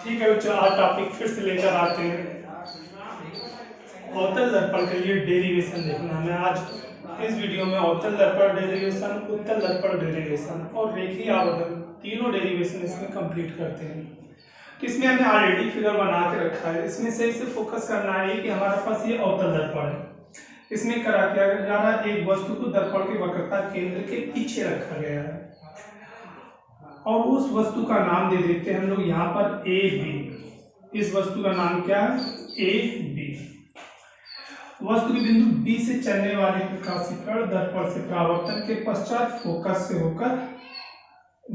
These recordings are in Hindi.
ठीक है बच्चों, आज टॉपिक फिर से लेकर आते हैं। अवतल दर्पण के लिए डेरिवेशन देखना है। आज इस वीडियो में अवतल दर्पण डेरिवेशन, उत्तल दर्पण डेरिवेशन और रेखीय आवर्धन तीनों डेरिवेशन इसमें कंप्लीट करते हैं। तो इसमें हमने ऑलरेडी फिगर बना के रखा है। इसमें सही से फोकस करना है कि हमारे पास ये अवतल दर्पण है। इसमें करा क्या जा रहा है, एक वस्तु को दर्पण के वक्रता केंद्र के पीछे रखा गया है और उस वस्तु का नाम दे देते हैं हम लोग यहाँ पर ए बी। इस वस्तु का नाम क्या है, ए बी। वस्तु के बिंदु बी से चलने वाले प्रकाशीकरण दर्पण से परावर्तन के पश्चात फोकस से होकर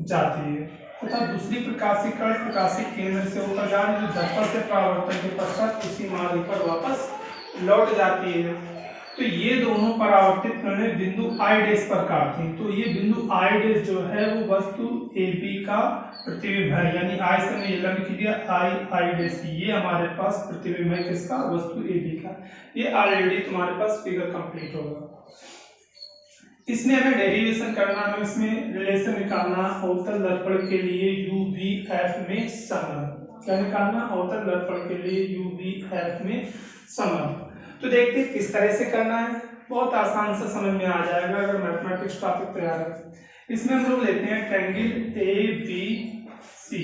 जाती है तथा दूसरी प्रकाशीकरण प्रकाशिक केंद्र से होकर जा रही है, दर्पण से परावर्तन के पश्चात उसी मार्ग पर वापस लौट जाती है। तो ये दोनों परावर्तित किरणें बिंदु आई डैश पर काटती हैं। तो ये बिंदु आई डैश जो है वो वस्तु ए बी का प्रतिबिंब है, यानी आई से हमने ये लिख दिया आई डैश। ये हमारे पास प्रतिबिंब है किसका, वस्तु ए बी का। ये ऑलरेडी तुम्हारे पास फिगर कंप्लीट होगा। इसमें हमें डेरिवेशन करना है, इसमें रिलेशन निकालना अवतल दर्पण के लिए यू बी एफ में संबंध। क्या निकालना, अवतल दर्पण के लिए यू बी एफ में संबंध। तो देखते हैं किस तरह से करना है। बहुत आसान से समझ में आ जाएगा अगर मैथमेटिक्स टॉपिक तैयार है। इसमें हम लोग लेते हैं ट्रायंगल ए बी सी।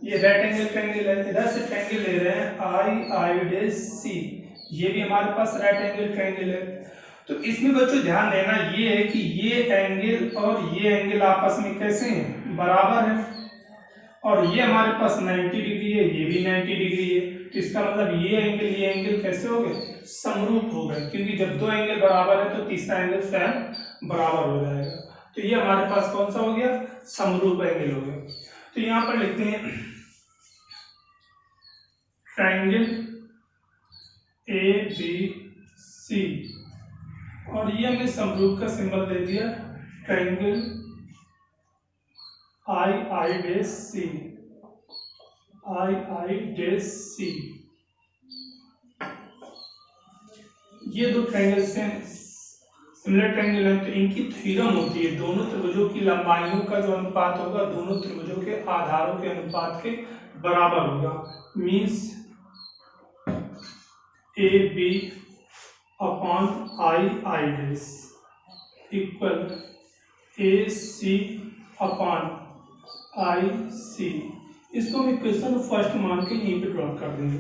ये राइट एंगल ट्रायंगल है, इधर से ट्रायंगल ले रहे हैं आई डैश सी। ये भी हमारे पास राइट एंगल ट्रायंगल है। तो इसमें बच्चों ध्यान देना ये है कि ये एंगल और ये एंगल आपस में कैसे हैं, बराबर है। और ये हमारे पास 90 डिग्री है, ये भी 90 डिग्री है। तो इसका मतलब ये एंगल कैसे हो गए, समरूप हो गए, क्योंकि जब दो एंगल बराबर है तो तीसरा एंगल स्वयं बराबर हो जाएगा। तो ये हमारे पास कौन सा हो गया, समरूप एंगल हो गया। तो यहाँ पर लिखते हैं ट्रायंगल ए बी सी और ये हमने समरूप का सिंबल दे दिया triangle I dash C, I dash C. ये दो ट्रायंगल्स हैं, सिमिलर ट्रायंगल है, तो इनकी थ्योरम होती है दोनों त्रिभुजों की लंबाइयों का जो अनुपात होगा दोनों त्रिभुजों के आधारों के अनुपात के बराबर होगा। Means A B upon I dash equal A C upon I C. इसको हम इक्वेशन फर्स्ट मान के यहीं पे ड्रॉप कर देंगे।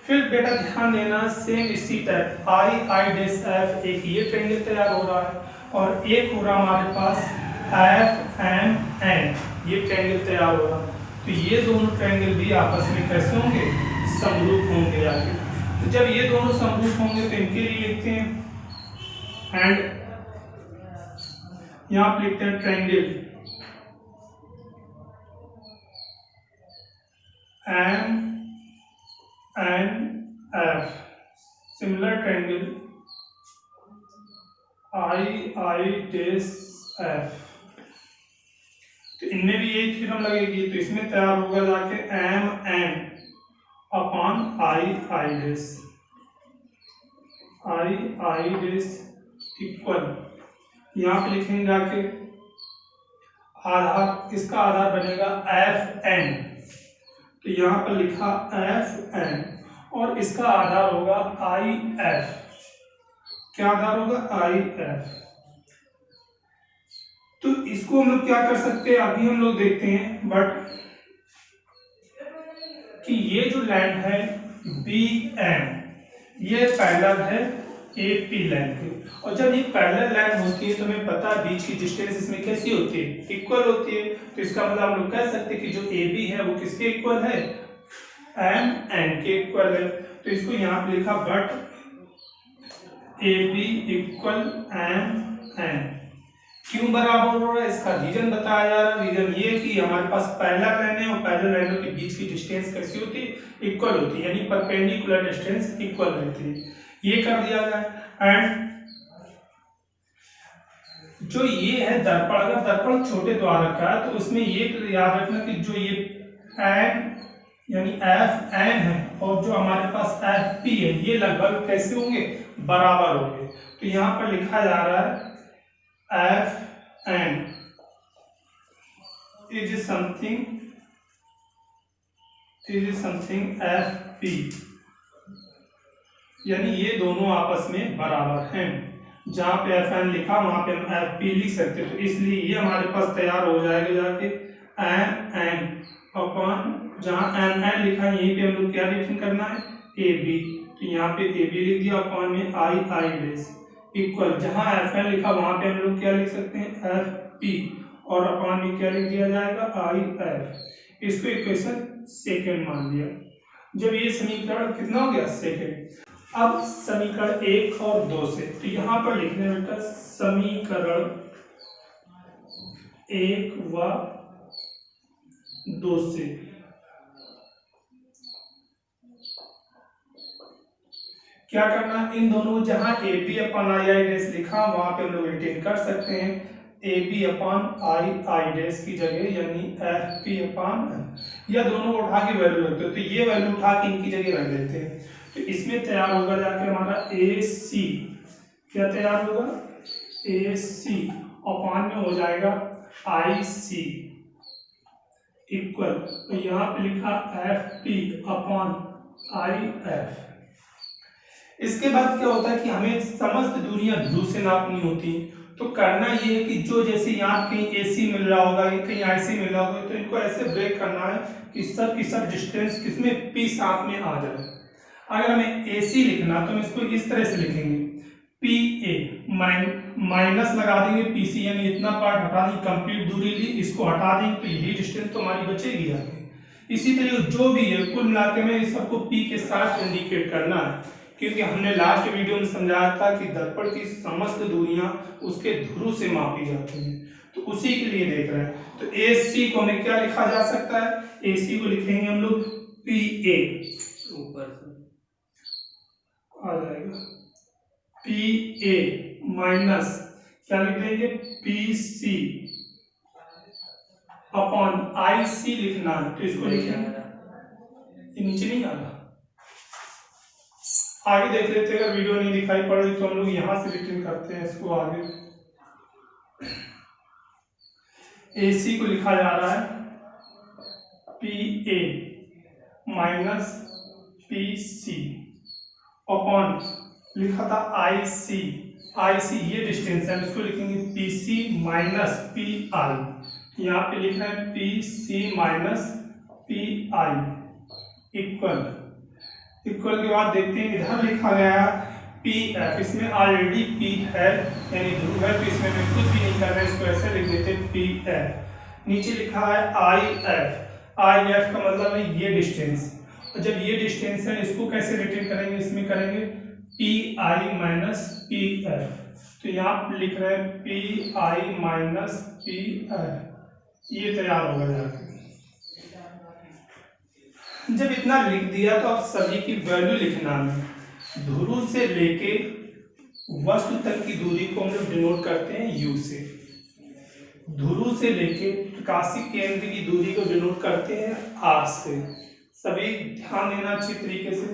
फिर बेटा ध्यान देना, सेम इसी टाइप आई डैश एफ, एक ये ट्रायंगल तैयार हो रहा है और एक हो रहा हमारे पास एफ एम एन, ये ट्रायंगल तैयार हो रहा है। तो ये दोनों ट्रायंगल भी आपस में कैसे होंगे, समरूप होंगे आगे। तो जब ये दोनों समरूप होंगे तो इनके लिए लिखते हैं एंड यहाँ पे लिखते हैं triangle M N F, similar triangle I dash F. तो इनमें भी यही थ्योरम लगेगी। तो इसमें तैयार होगा जाके M N upon I dash equal, यहाँ पे लिखेंगे जाके आधार, इसका आधार बनेगा एफ एन। तो यहाँ पर लिखा एफ एन और इसका आधार होगा आई एफ। क्या आधार होगा, आई एफ। तो इसको हम लोग क्या कर सकते हैं, अभी हम लोग देखते हैं, बट कि ये जो लाइन है बी एम, ये पैरेलल है ए पी लाइन के। और जब ये पैरेलल लाइन होती है तो हमें पता है बीच की डिस्टेंस इसमें कैसी होती है, इक्वल होती है। तो इसका मतलब हम लोग कह सकते हैं कि जो ए बी है वो किसके इक्वल है, एम एन के इक्वल है। तो इसको यहाँ पे लिखा but A B equal M N. क्यों बराबर हो रहा है, इसका रीजन बताया जा रहा है। रीजन ये कि हमारे पास पैरेलल लाइन है और पैरेलल लाइनों के बीच की डिस्टेंस कैसी होती है, इक्वल होती है, यानी परपेंडिकुलर डिस्टेंस इक्वल रहती है। ये कर दिया जाए। एंड जो ये है दर्पण, अगर दर्पण छोटे द्वारक का है तो उसमें ये याद रखना कि जो ये एन यानी एफ एन है और जो हमारे पास एफ पी है ये लगभग कैसे होंगे, बराबर होंगे। तो यहाँ पर लिखा जा रहा है F N is something this is something F P, यानी ये दोनों आपस में बराबर हैं। जहां पे एफ एन लिखा वहां पे हम एफ पी लिख सकते हैं, तो इसलिए ये हमारे पास तैयार हो जाएगा जाके एन एन अपॉन, जहां एन एन लिखा है यहीं पे हम लोग क्या रिटर्न करना है, ए बी, तो यहाँ पे ए बी लिख दिया, अपॉन में आई आई डेस इक्वल, जहां एफ एन लिखा वहां पे हम लोग क्या लिख सकते हैं, एफ पी, और अपॉन में क्या लिख दिया जाएगा, आई एफ। इसको इक्वेशन सेकेंड मान लिया। जब ये समीकरण कितना हो गया, सेकेंड। अब समीकरण 1 और 2 से, तो यहां पर लिखने बेटा समीकरण 1 व 2 से क्या करना, इन दोनों जहां ए बी अपॉन आई आई डेस लिखा वहां पे हम लोग रिटेन कर सकते हैं ए बी अपॉन आई आई डेस की जगह, यानी एफ पी अपॉन, या दोनों को उठा के वैल्यू रखते हो, तो ये वैल्यू उठा के इनकी जगह रख देते हैं। तो इसमें तैयार होगा जाके हमारा ए सी, क्या तैयार होगा, ए सी अपॉन में हो जाएगा आई सी इक्वल, तो यहाँ पे लिखा F P upon I F. इसके बाद क्या होता है कि हमें समस्त दूरियां ध्रुव से नापनी होती हैं, तो करना ये है कि जो जैसे यहाँ कहीं AC मिल रहा होगा, कहीं IC मिल रहा होगा, तो इनको ऐसे ब्रेक करना है कि सब की सब डिस्टेंस किसमें P साथ में आ जाए। अगर हमें AC लिखना तो हम इसको इस तरह से लिखेंगे, PA माइनस लगा देंगे PC, यानी इतना पार्ट हटा देंगे, कंप्लीट दूरी ली, इसको हटा देंगे, तो यही डिस्टेंस तो हमारी बचेगी आगे। इसी तरह जो भी है कुल मिलाकर में इस सबको P के साथ इंडिकेट करना है, क्योंकि हमने लास्ट वीडियो में समझाया था कि दर्पण की समस्त दूरियां उसके ध्रुव से मापी जाती हैं, तो उसी के लिए देख रहे हैं। तो AC को हमें क्या लिखा जा सकता है, AC को लिखेंगे हम लोग PA, ऊपर से आ जाएगा PA माइनस क्या लिख देंगे, PC अपॉन IC लिखना है, तो इसको लिखेंगे, ये नीचे नहीं आ रहा, आगे देख लेते हैं। अगर वीडियो नहीं दिखाई पड़ रही तो हम लोग यहां से रिटर्न करते हैं इसको आगे। AC को लिखा जा रहा है PA माइनस PC अपॉन लिखा था IC, IC ये डिस्टेंस है, इसको लिखेंगे PC माइनस PI, यहाँ पे लिखना है PC minus PI equal, equal के बाद देखते हैं इधर लिखा गया PF, इसमें ऑलरेडी P है यानी ध्रुव है, तो इसमें मैं कुछ भी नहीं कर रहा, इसको ऐसे लिख देते हैं PF। नीचे लिखा है IF, IF का मतलब है ये डिस्टेंस, और जब ये डिस्टेंस है इसको कैसे रिटेन करेंगे, इसमें करेंगे PI माइनस PF, तो यहाँ लिख रहे हैं PI माइनस PF, ये तैयार होगा जाकर। जब इतना लिख दिया तो अब सभी की वैल्यू लिखना है। ध्रुव से लेके वस्तु तक की दूरी को हम लोग डिनोट करते हैं U से, ध्रुव से लेके प्रकाशिक केंद्र की दूरी को डिनोट करते हैं R से। सभी ध्यान देना अच्छी तरीके से,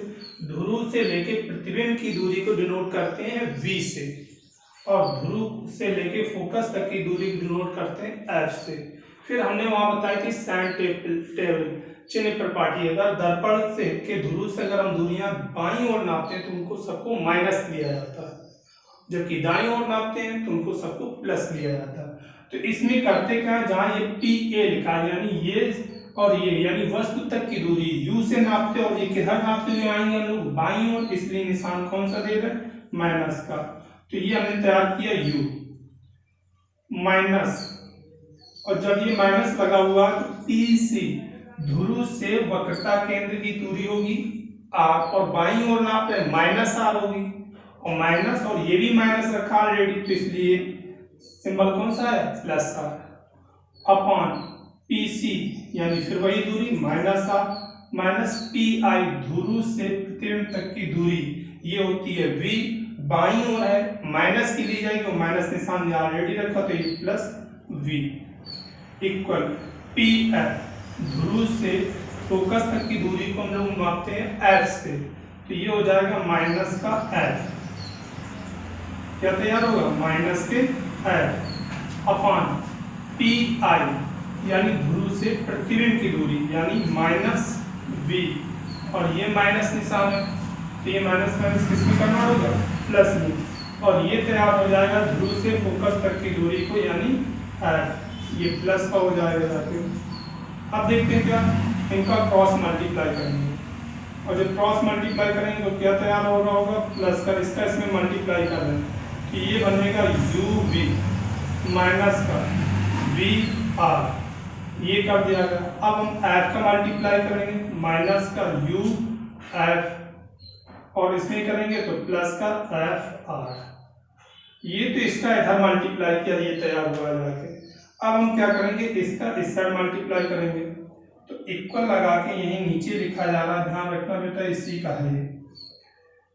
ध्रुव से लेके प्रतिबिंब की दूरी को डिनोट करते हैं V से, और ध्रुव से लेके फोकस तक की दूरी को डिनोट करते हैं F से। फिर हमने वहां बताई थी सैन टेबल चिन्ह प्रपाटी, अगर दर्पण से के ध्रुव से अगर हम दूरियां बाईं ओर नापते हैं तो उनको सबको माइनस लिया जाता है, जबकि दाईं ओर नापते हैं तो उनको सबको प्लस लिया जाता है। तो इसमें करते क्या है, जहां ये PA लिखा है यानी ये और ये यानी वस्तु तक की दूरी U से नापते हैं, और ये किधर नापते हुए आएंगे हम लोग बाईं ओर, इसलिए निशान कौन सा दे रहे हैं, माइनस का। तो ये हमने तैयार किया U माइनस, और जब ये माइनस लगा हुआ तो PC ध्रुव से वक्रता केंद्र की दूरी होगी R, और बाईं ओर नाप रहे माइनस R होगी, और माइनस और ये भी माइनस रखा ऑलरेडी, तो इसलिए सिंबल कौन सा है, प्लस R अपॉन PC यानी फिर वही दूरी माइनस R माइनस PI ध्रुव से प्रतिबिंब तक की दूरी, ये होती है V, बाईं ओर है माइनस की ली जाएगी, और माइनस निशान ऑलरेडी रखा तो ये प्लस V इक्वल PF ध्रुव से फोकस तक की दूरी को हम लोग मापते हैं F से, तो ये हो जाएगा माइनस का F, क्या तैयार होगा, माइनस के F अपॉन PI यानी ध्रुव से प्रतिबिंब की दूरी यानी माइनस वी, और ये माइनस निशान है तो ये माइनस माइनस किस में कन्वर्ट होगा, प्लस में, और ये तैयार हो जाएगा ध्रुव से फोकस तक की दूरी को, यानी एफ, ये प्लस का हो जाएगा जाके। अब देखते हैं क्या, इनका क्रॉस मल्टीप्लाई करेंगे, और जब क्रॉस मल्टीप्लाई करेंगे तो क्या तैयार हो रहा होगा, प्लस का इसका इसमें मल्टीप्लाई कर रहे हैं कि ये बनेगा यू वी माइनस का वी आर, ये कर दिया गया। अब हम एफ का मल्टीप्लाई करेंगे, माइनस का यू एफ, और इसमें करेंगे तो प्लस का एफ आर, ये तो इसका इधर मल्टीप्लाई किया, ये तैयार हुआ जाके। अब हम क्या करेंगे, इसका इस साइड मल्टीप्लाई करेंगे, तो इक्वल लगा के यही नीचे लिखा जा रहा है, ध्यान रखना बेटा इसी का है ये।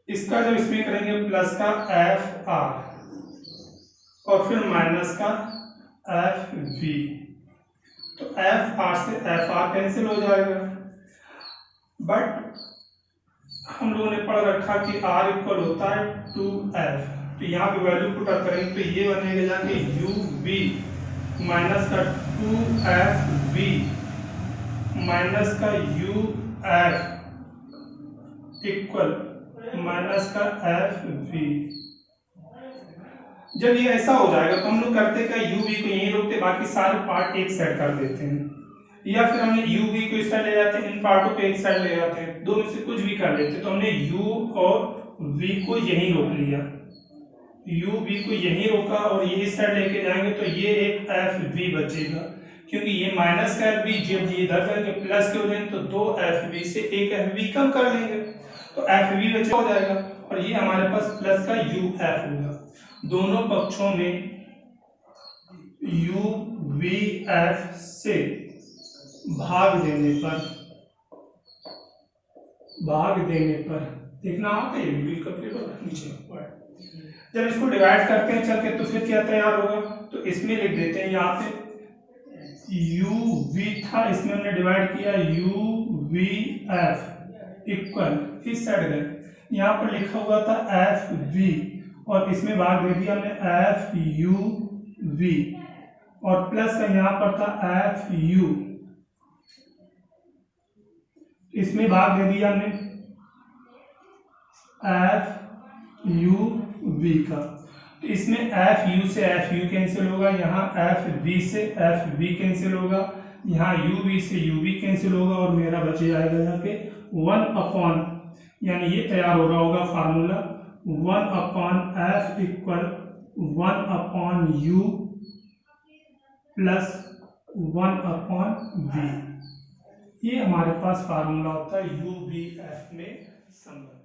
इसका जब इसमें करेंगे प्लस का एफ आर, और फिर माइनस का एफ वी, तो एफ आर से एफ आर कैंसिल हो जाएगा। बट हम लोगों ने पढ़ रखा कि आर इक्वल होता है 2f, तो यहाँ पे वैल्यू पुट अप करेंगे तो ये बनेगा जाके यू वी माइनस का 2f v माइनस का यू एफ इक्वल माइनस का एफ वी। जब ये ऐसा हो जाएगा तो हम लोग करते क्या, यू वी को यहीं रोकते, बाकी सारे पार्ट एक साइड कर देते हैं, या फिर हमने यू वी को इस साइड ले जाते हैं, इन पार्टों को एक साइड ले जाते हैं, दो में से कुछ भी कर लेते। तो हमने यू और वी को यहीं रोक लिया, यू वी को यहीं रोका, और ये इस साइड लेके जाएंगे तो ये एक एफ वी बचेगा, क्योंकि ये माइनस का एफ वी, जब ये इधर करके प्लस के हो जाएंगे तो दो एफ वी से एक एफ वी कम कर लेंगे, तो एफ वी बचा हो जाएगा, और ये हमारे पास प्लस का यू एफ होगा। दोनों पक्षों में यू वी एफ से भाग देने पर देखना आता है, ये कंप्लीट होगा नीचे। जब इसको डिवाइड करते हैं चल के तो फिर क्या तैयार होगा, तो इसमें लिख देते हैं, यहाँ पे यू वी था, इसमें हमने डिवाइड किया यू वी एफ इक्वल, इस साइड गए, यहाँ पर लिखा हुआ था एफ वी, और इसमें भाग दे दिया हमने एफ यू वी, और प्लस का यहाँ पर था एफ यू, इसमें भाग दे दिया हमने एफ यू वी का, तो इसमें एफ यू से एफ यू कैंसिल होगा, यहाँ एफ वी से एफ वी कैंसिल होगा, यहाँ यू वी से यू वी कैंसिल होगा, और मेरा बच जाएगा यहाँ पे 1/, यानी ये तैयार हो रहा होगा formula 1/f equal 1/u plus 1/v। ये हमारे पास फार्मूला होता है यू वी एफ में संबंध।